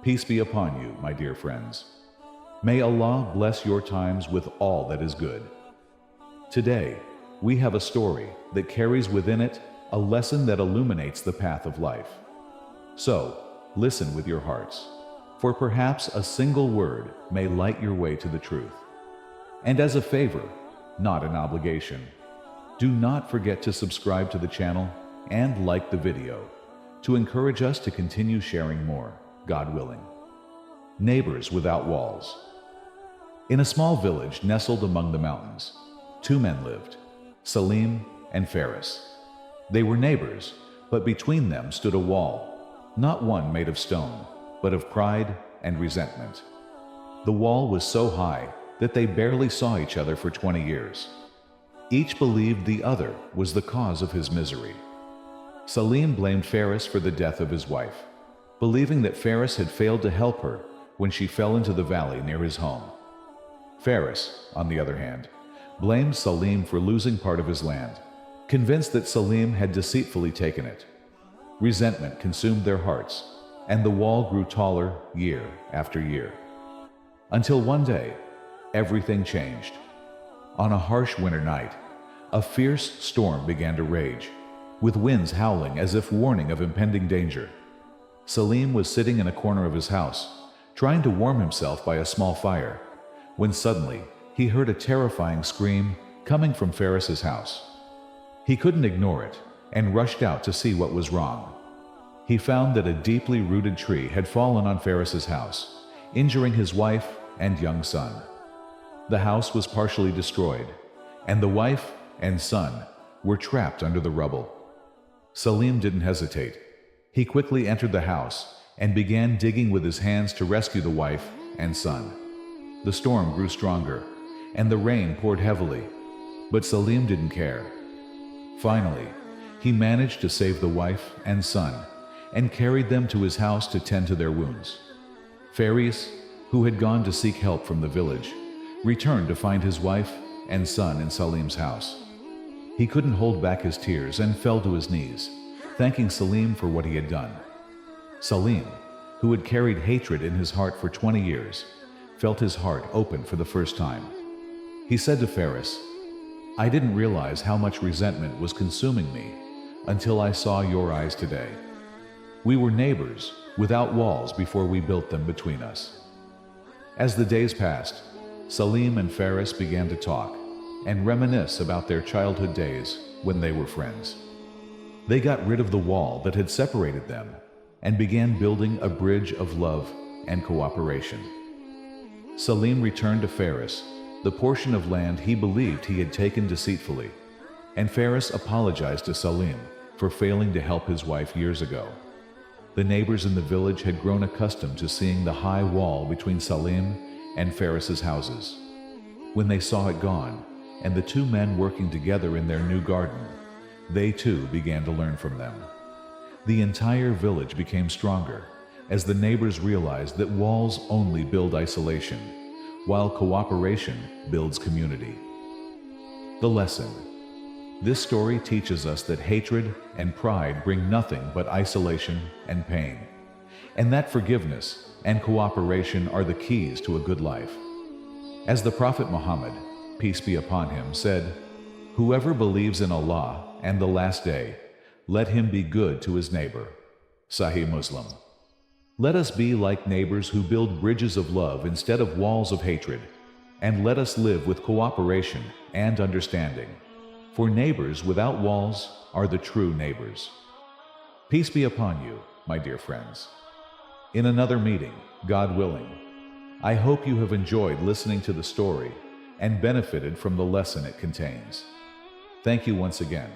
Peace be upon you, my dear friends. May Allah bless your times with all that is good. Today, we have a story that carries within it a lesson that illuminates the path of life. So, listen with your hearts, for perhaps a single word may light your way to the truth. And as a favor, not an obligation, do not forget to subscribe to the channel and like the video to encourage us to continue sharing more, God willing. Neighbors without walls. In a small village nestled among the mountains, two men lived, Salim and Faris. They were neighbors, but between them stood a wall, not one made of stone, but of pride and resentment. The wall was so high that they barely saw each other for 20 years. Each believed the other was the cause of his misery. Salim blamed Faris for the death of his wife, believing that Faris had failed to help her when she fell into the valley near his home. Faris, on the other hand, blamed Salim for losing part of his land, convinced that Salim had deceitfully taken it. Resentment consumed their hearts, and the wall grew taller year after year. Until one day, everything changed. On a harsh winter night, a fierce storm began to rage, with winds howling as if warning of impending danger. Salim was sitting in a corner of his house, trying to warm himself by a small fire, when suddenly he heard a terrifying scream coming from Faris's house. He couldn't ignore it and rushed out to see what was wrong. He found that a deeply rooted tree had fallen on Faris's house, injuring his wife and young son. The house was partially destroyed, and the wife and son were trapped under the rubble. Salim didn't hesitate. He quickly entered the house and began digging with his hands to rescue the wife and son. The storm grew stronger, and the rain poured heavily, but Salim didn't care. Finally, he managed to save the wife and son and carried them to his house to tend to their wounds. Faris, who had gone to seek help from the village, returned to find his wife and son in Salim's house. He couldn't hold back his tears and fell to his knees, thanking Salim for what he had done. Salim, who had carried hatred in his heart for 20 years, felt his heart open for the first time. He said to Faris, "I didn't realize how much resentment was consuming me until I saw your eyes today. We were neighbors without walls before we built them between us." As the days passed, Salim and Faris began to talk and reminisce about their childhood days when they were friends. They got rid of the wall that had separated them and began building a bridge of love and cooperation. Salim returned to Faris the portion of land he believed he had taken deceitfully, and Faris apologized to Salim for failing to help his wife years ago. The neighbors in the village had grown accustomed to seeing the high wall between Salim and Faris's houses. When they saw it gone, and the two men working together in their new garden, they too began to learn from them. The entire village became stronger as the neighbors realized that walls only build isolation, while cooperation builds community. The lesson. This story teaches us that hatred and pride bring nothing but isolation and pain, and that forgiveness and cooperation are the keys to a good life. As the Prophet Muhammad, peace be upon him, said, "Whoever believes in Allah and the last day, let him be good to his neighbor." Sahih Muslim. Let us be like neighbors who build bridges of love instead of walls of hatred, and let us live with cooperation and understanding. For neighbors without walls are the true neighbors. Peace be upon you, my dear friends. In another meeting, God willing. I hope you have enjoyed listening to the story and benefited from the lesson it contains. Thank you once again.